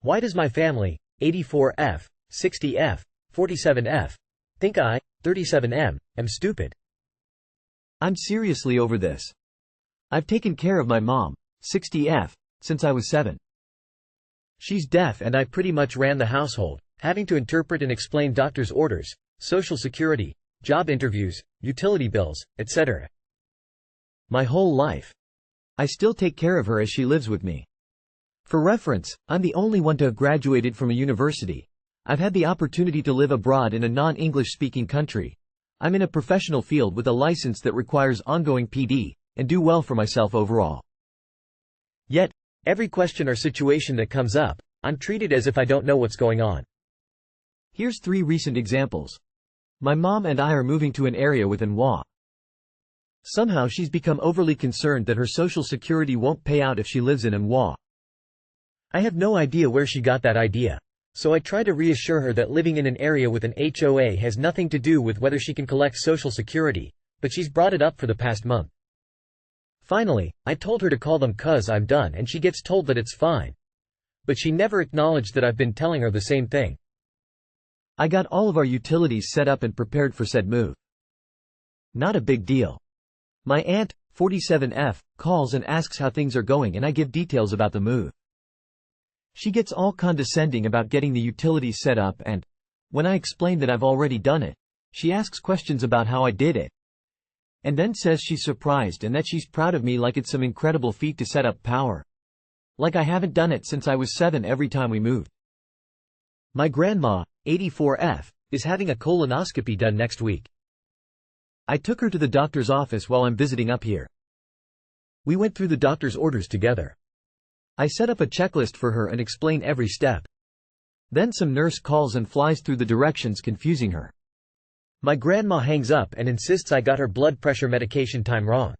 Why does my family, 84F, 60F, 47F, think I, 37M, am stupid? I'm seriously over this. I've taken care of my mom, 60F, since I was 7. She's deaf and I pretty much ran the household, having to interpret and explain doctor's orders, social security, job interviews, utility bills, etc. My whole life. I still take care of her as she lives with me. For reference, I'm the only one to have graduated from a university. I've had the opportunity to live abroad in a non-English speaking country. I'm in a professional field with a license that requires ongoing PD, and do well for myself overall. Yet, every question or situation that comes up, I'm treated as if I don't know what's going on. Here's 3 recent examples. My mom and I are moving to an area with Anwa. Somehow she's become overly concerned that her social security won't pay out if she lives in Anwa. I have no idea where she got that idea, so I try to reassure her that living in an area with an HOA has nothing to do with whether she can collect social security, but she's brought it up for the past month. Finally, I told her to call them 'cause I'm done and she gets told that it's fine. But she never acknowledged that I've been telling her the same thing. I got all of our utilities set up and prepared for said move. Not a big deal. My aunt, 47F, calls and asks how things are going and I give details about the move. She gets all condescending about getting the utilities set up and, when I explain that I've already done it, she asks questions about how I did it. And then says she's surprised and that she's proud of me like it's some incredible feat to set up power. Like I haven't done it since I was 7 every time we moved. My grandma, 84F, is having a colonoscopy done next week. I took her to the doctor's office while I'm visiting up here. We went through the doctor's orders together. I set up a checklist for her and explain every step. Then some nurse calls and flies through the directions confusing her. My grandma hangs up and insists I got her blood pressure medication time wrong.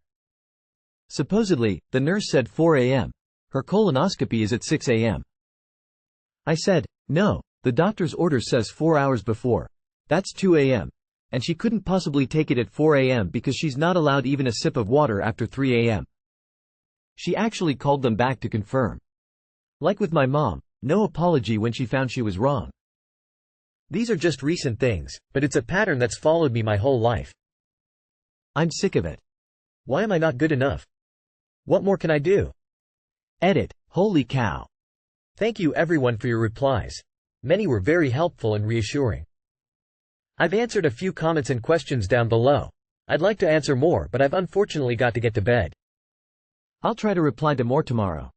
Supposedly, the nurse said 4 a.m. Her colonoscopy is at 6 a.m. I said, no, the doctor's order says 4 hours before. That's 2 a.m. And she couldn't possibly take it at 4 a.m. because she's not allowed even a sip of water after 3 a.m. She actually called them back to confirm. Like with my mom, no apology when she found she was wrong. These are just recent things, but it's a pattern that's followed me my whole life. I'm sick of it. Why am I not good enough? What more can I do? Edit. Holy cow. Thank you everyone for your replies. Many were very helpful and reassuring. I've answered a few comments and questions down below. I'd like to answer more, but I've unfortunately got to get to bed. I'll try to reply to more tomorrow.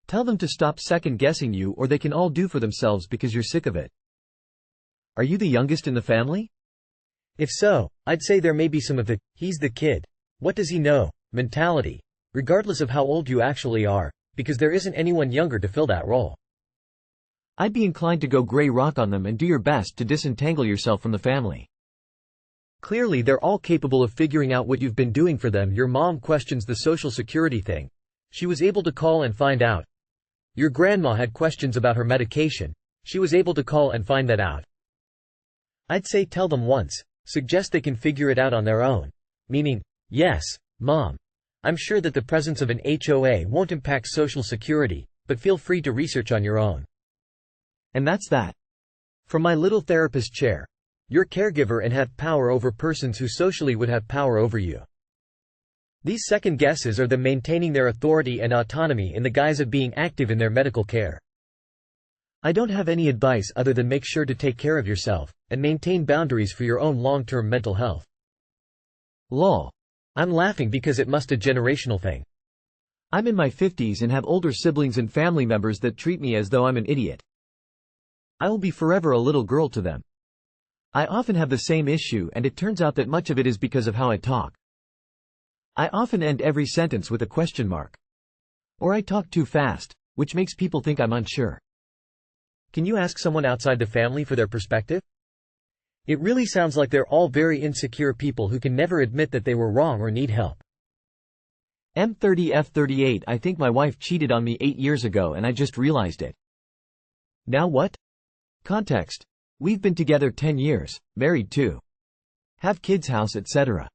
Tell them to stop second-guessing you or they can all do for themselves because you're sick of it. Are you the youngest in the family? If so, I'd say there may be some of the "he's the kid, what does he know" mentality, regardless of how old you actually are, because there isn't anyone younger to fill that role. I'd be inclined to go gray rock on them and do your best to disentangle yourself from the family. Clearly they're all capable of figuring out what you've been doing for them. Your mom questions the social security thing. She was able to call and find out. Your grandma had questions about her medication. She was able to call and find that out. I'd say tell them once, suggest they can figure it out on their own. Meaning, yes, Mom, I'm sure that the presence of an HOA won't impact social security, but feel free to research on your own. And that's that. From my little therapist chair. You're caregiver and have power over persons who socially would have power over you. These second guesses are them maintaining their authority and autonomy in the guise of being active in their medical care. I don't have any advice other than make sure to take care of yourself, and maintain boundaries for your own long-term mental health. Lol. I'm laughing because it must a generational thing. I'm in my 50s and have older siblings and family members that treat me as though I'm an idiot. I will be forever a little girl to them. I often have the same issue and it turns out that much of it is because of how I talk. I often end every sentence with a question mark. Or I talk too fast, which makes people think I'm unsure. Can you ask someone outside the family for their perspective? It really sounds like they're all very insecure people who can never admit that they were wrong or need help. M30F38 I think my wife cheated on me 8 years ago and I just realized it. Now what? Context. We've been together 10 years, married too. Have kids, house, etc.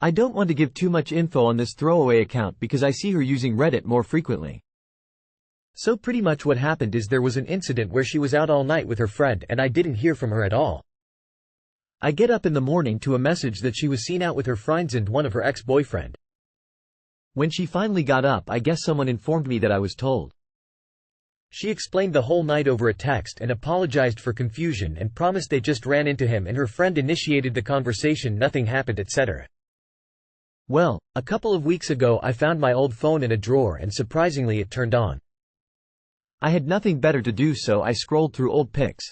I don't want to give too much info on this throwaway account because I see her using Reddit more frequently. So pretty much what happened is there was an incident where she was out all night with her friend and I didn't hear from her at all. I get up in the morning to a message that she was seen out with her friends and one of her ex-boyfriend. When she finally got up, I guess someone informed me that I was told. She explained the whole night over a text and apologized for confusion and promised they just ran into him and her friend initiated the conversation, nothing happened, etc. Well, a couple of weeks ago I found my old phone in a drawer and surprisingly it turned on. I had nothing better to do, so I scrolled through old pics.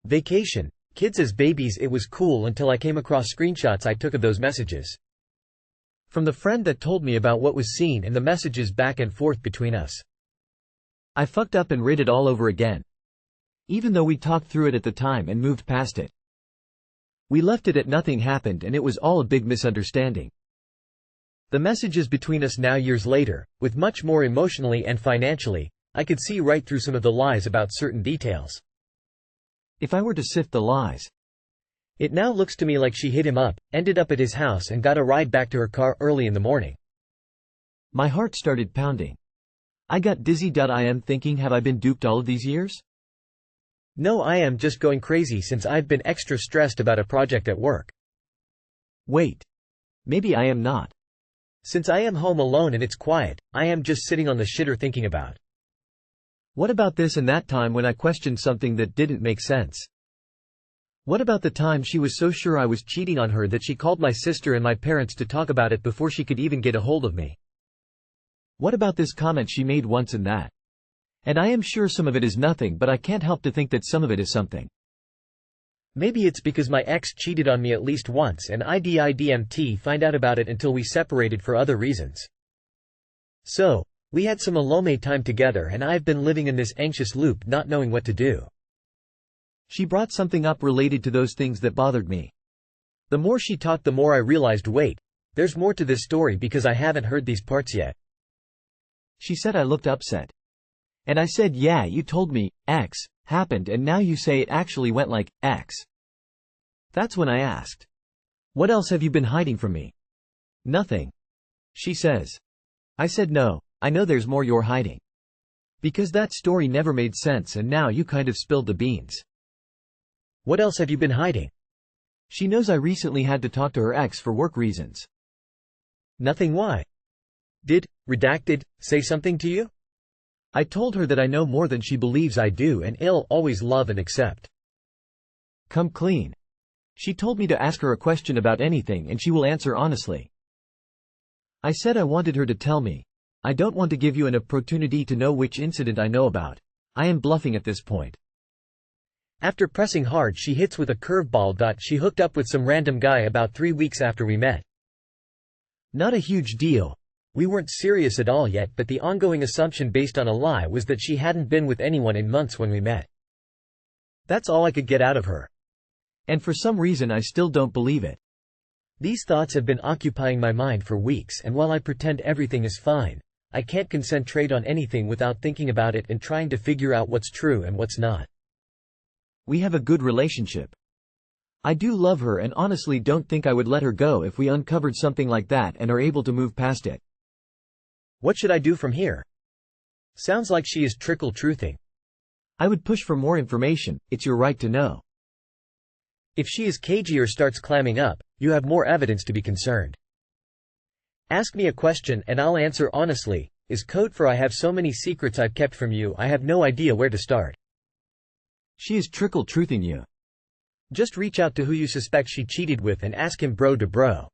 Vacation. Kids as babies. It was cool until I came across screenshots I took of those messages. From the friend that told me about what was seen and the messages back and forth between us. I fucked up and read it all over again. Even though we talked through it at the time and moved past it. We left it at nothing happened and it was all a big misunderstanding. The messages between us now years later, with much more emotionally and financially, I could see right through some of the lies about certain details. If I were to sift the lies, it now looks to me like she hit him up, ended up at his house and got a ride back to her car early in the morning. My heart started pounding. I got dizzy. I am thinking, have I been duped all of these years? No, I am just going crazy since I've been extra stressed about a project at work. Wait. Maybe I am not. Since I am home alone and it's quiet, I am just sitting on the shitter thinking about. What about this and that time when I questioned something that didn't make sense? What about the time she was so sure I was cheating on her that she called my sister and my parents to talk about it before she could even get a hold of me? What about this comment she made once and that? And I am sure some of it is nothing, but I can't help to think that some of it is something. Maybe it's because my ex cheated on me at least once and I didn't find out about it until we separated for other reasons. So, we had some alone time together and I've been living in this anxious loop not knowing what to do. She brought something up related to those things that bothered me. The more she talked, the more I realized, wait, there's more to this story because I haven't heard these parts yet. She said I looked upset. And I said, yeah, you told me, X happened and now you say it actually went like, X. That's when I asked, what else have you been hiding from me? Nothing. She says. I said no, I know there's more you're hiding. Because that story never made sense and now you kind of spilled the beans. What else have you been hiding? She knows I recently had to talk to her ex for work reasons. Nothing. Why? Did redacted say something to you? I told her that I know more than she believes I do and I'll always love and accept. Come clean. She told me to ask her a question about anything and she will answer honestly. I said I wanted her to tell me. I don't want to give you an opportunity to know which incident I know about. I am bluffing at this point. After pressing hard, she hits with a curveball. She hooked up with some random guy about 3 weeks after we met. Not a huge deal. We weren't serious at all yet, but the ongoing assumption based on a lie was that she hadn't been with anyone in months when we met. That's all I could get out of her. And for some reason I still don't believe it. These thoughts have been occupying my mind for weeks, and while I pretend everything is fine, I can't concentrate on anything without thinking about it and trying to figure out what's true and what's not. We have a good relationship. I do love her and honestly don't think I would let her go if we uncovered something like that and are able to move past it. What should I do from here? Sounds like she is trickle-truthing. I would push for more information. It's your right to know. If she is cagey or starts clamming up, you have more evidence to be concerned. Ask me a question and I'll answer honestly, is code for I have so many secrets I've kept from you I have no idea where to start. She is trickle-truthing you. Just reach out to who you suspect she cheated with and ask him bro to bro.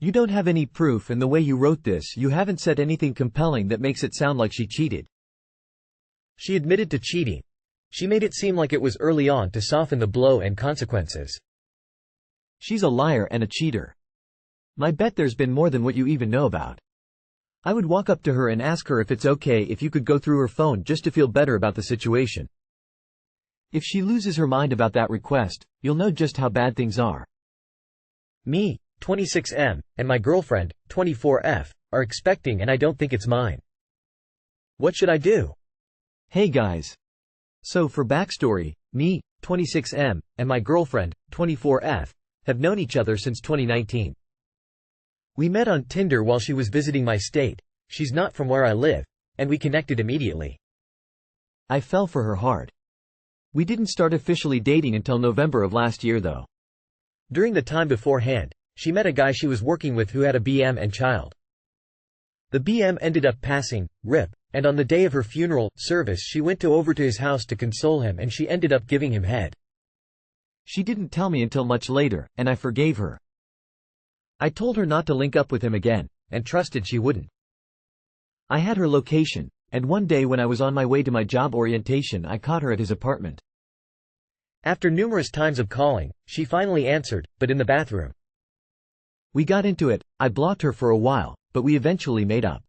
You don't have any proof, and the way you wrote this, you haven't said anything compelling that makes it sound like she cheated. She admitted to cheating. She made it seem like it was early on to soften the blow and consequences. She's a liar and a cheater. My bet there's been more than what you even know about. I would walk up to her and ask her if it's okay if you could go through her phone just to feel better about the situation. If she loses her mind about that request, you'll know just how bad things are. Me, 26M, and my girlfriend, 24F, are expecting and I don't think it's mine. What should I do? Hey guys. So for backstory, me, 26M, and my girlfriend, 24F, have known each other since 2019. We met on Tinder while she was visiting my state. She's not from where I live, and we connected immediately. I fell for her hard. We didn't start officially dating until November of last year though. During the time beforehand, she met a guy she was working with who had a BM and child. The BM ended up passing, RIP, and on the day of her funeral service she went over to his house to console him and she ended up giving him head. She didn't tell me until much later, and I forgave her. I told her not to link up with him again, and trusted she wouldn't. I had her location, and one day when I was on my way to my job orientation I caught her at his apartment. After numerous times of calling, she finally answered, but in the bathroom. We got into it, I blocked her for a while, but we eventually made up.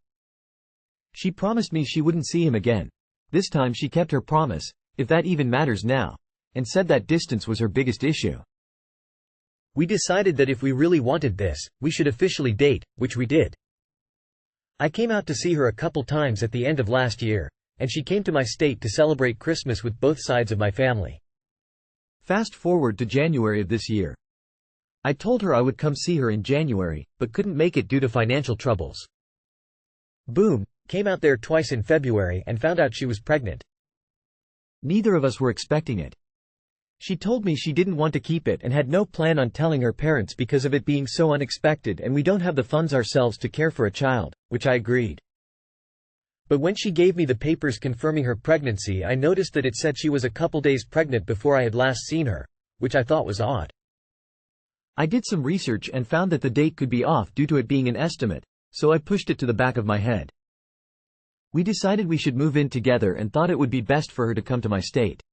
She promised me she wouldn't see him again. This time she kept her promise, if that even matters now, and said that distance was her biggest issue. We decided that if we really wanted this, we should officially date, which we did. I came out to see her a couple times at the end of last year, and she came to my state to celebrate Christmas with both sides of my family. Fast forward to January of this year. I told her I would come see her in January, but couldn't make it due to financial troubles. Boom, came out there twice in February and found out she was pregnant. Neither of us were expecting it. She told me she didn't want to keep it and had no plan on telling her parents because of it being so unexpected and we don't have the funds ourselves to care for a child, which I agreed. But when she gave me the papers confirming her pregnancy I noticed that it said she was a couple days pregnant before I had last seen her, which I thought was odd. I did some research and found that the date could be off due to it being an estimate, so I pushed it to the back of my head. We decided we should move in together and thought it would be best for her to come to my state.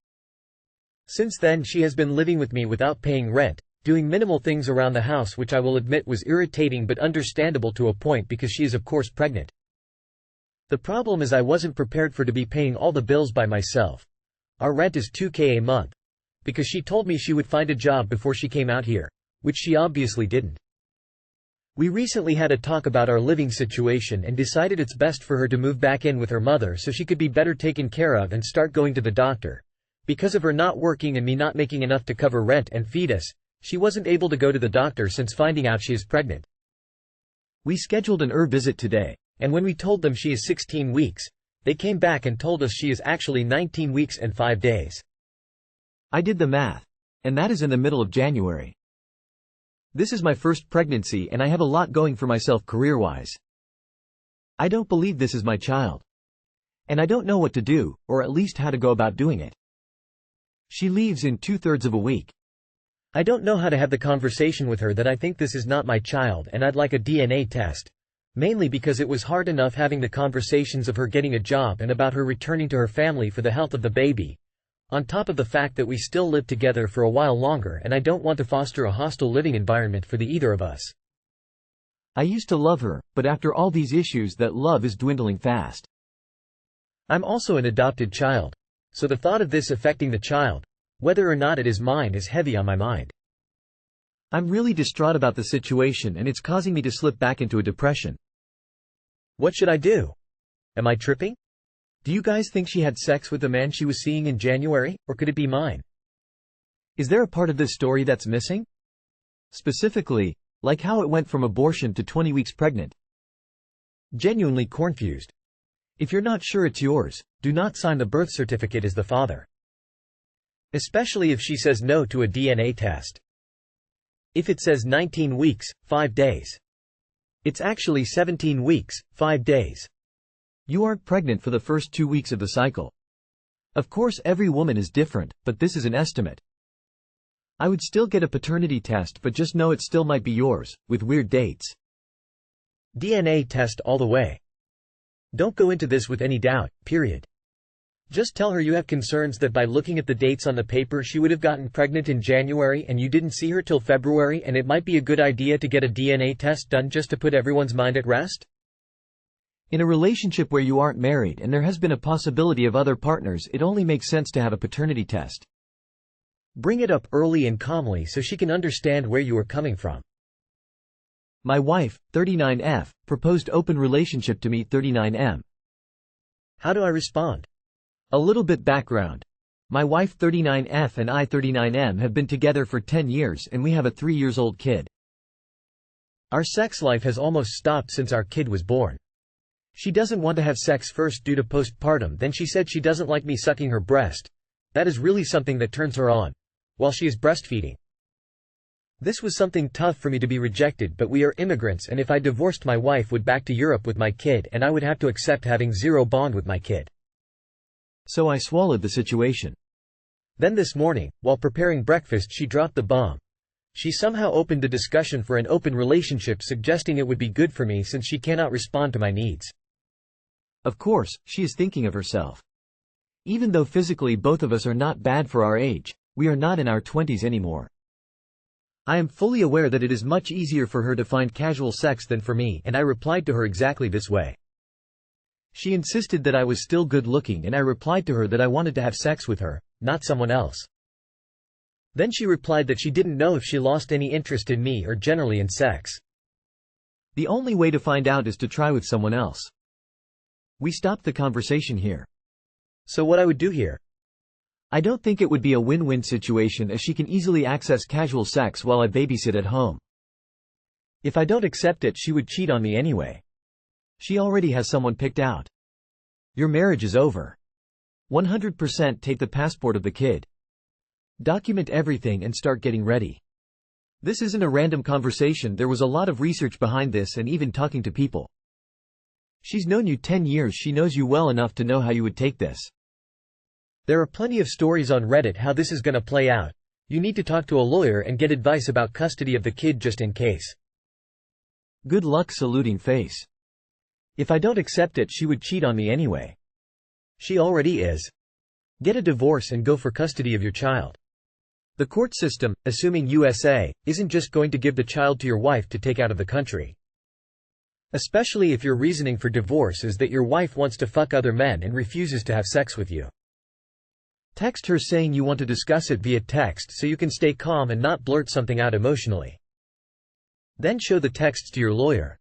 Since then she has been living with me without paying rent, doing minimal things around the house which I will admit was irritating but understandable to a point because she is of course pregnant. The problem is I wasn't prepared for to be paying all the bills by myself. Our rent is $2,000 a month. Because she told me she would find a job before she came out here, which she obviously didn't. We recently had a talk about our living situation and decided it's best for her to move back in with her mother so she could be better taken care of and start going to the doctor. Because of her not working and me not making enough to cover rent and feed us, she wasn't able to go to the doctor since finding out she is pregnant. We scheduled an visit today, and when we told them she is 16 weeks, they came back and told us she is actually 19 weeks and 5 days. I did the math, and that is in the middle of January. This is my first pregnancy and I have a lot going for myself career-wise. I don't believe this is my child. And I don't know what to do, or at least how to go about doing it. She leaves in 2/3 of a week. I don't know how to have the conversation with her that I think this is not my child and I'd like a DNA test. Mainly because it was hard enough having the conversations of her getting a job and about her returning to her family for the health of the baby. On top of the fact that we still live together for a while longer and I don't want to foster a hostile living environment for the either of us. I used to love her, but after all these issues that love is dwindling fast. I'm also an adopted child. So the thought of this affecting the child, whether or not it is mine, is heavy on my mind. I'm really distraught about the situation and it's causing me to slip back into a depression. What should I do? Am I tripping? Do you guys think she had sex with the man she was seeing in January, or could it be mine? Is there a part of this story that's missing? Specifically, like how it went from abortion to 20 weeks pregnant. Genuinely confused. If you're not sure it's yours, do not sign the birth certificate as the father. Especially if she says no to a DNA test. If it says 19 weeks, 5 days. It's actually 17 weeks, 5 days. You aren't pregnant for the first 2 weeks of the cycle. Of course every woman is different, but this is an estimate. I would still get a paternity test but just know it still might be yours, with weird dates. DNA test all the way. Don't go into this with any doubt, period. Just tell her you have concerns that by looking at the dates on the paper she would have gotten pregnant in January and you didn't see her till February and it might be a good idea to get a DNA test done just to put everyone's mind at rest? In a relationship where you aren't married and there has been a possibility of other partners, it only makes sense to have a paternity test. Bring it up early and calmly so she can understand where you are coming from. My wife, 39F, proposed open relationship to me, 39M. How do I respond? A little bit background. My wife 39F and I 39M have been together for 10 years and we have a 3-year-old kid. Our sex life has almost stopped since our kid was born. She doesn't want to have sex first due to postpartum, then she said she doesn't like me sucking her breast. That is really something that turns her on. While she is breastfeeding. This was something tough for me to be rejected, but we are immigrants, and if I divorced my wife would back to Europe with my kid, and I would have to accept having zero bond with my kid. So I swallowed the situation. Then this morning, while preparing breakfast, she dropped the bomb. She somehow opened the discussion for an open relationship, suggesting it would be good for me since she cannot respond to my needs. Of course, she is thinking of herself. Even though physically both of us are not bad for our age, we are not in our 20s anymore. I am fully aware that it is much easier for her to find casual sex than for me, and I replied to her exactly this way. She insisted that I was still good looking, and I replied to her that I wanted to have sex with her, not someone else. Then she replied that she didn't know if she lost any interest in me or generally in sex. The only way to find out is to try with someone else. We stopped the conversation here. So what I would do here? I don't think it would be a win-win situation, as she can easily access casual sex while I babysit at home. If I don't accept it, she would cheat on me anyway. She already has someone picked out. Your marriage is over. 100% take the passport of the kid. Document everything and start getting ready. This isn't a random conversation, there was a lot of research behind this and even talking to people. She's known you 10 years, she knows you well enough to know how you would take this. There are plenty of stories on Reddit how this is gonna play out. You need to talk to a lawyer and get advice about custody of the kid just in case. Good luck, saluting face. If I don't accept it, she would cheat on me anyway. She already is. Get a divorce and go for custody of your child. The court system, assuming USA, isn't just going to give the child to your wife to take out of the country. Especially if your reasoning for divorce is that your wife wants to fuck other men and refuses to have sex with you. Text her saying you want to discuss it via text so you can stay calm and not blurt something out emotionally. Then show the texts to your lawyer.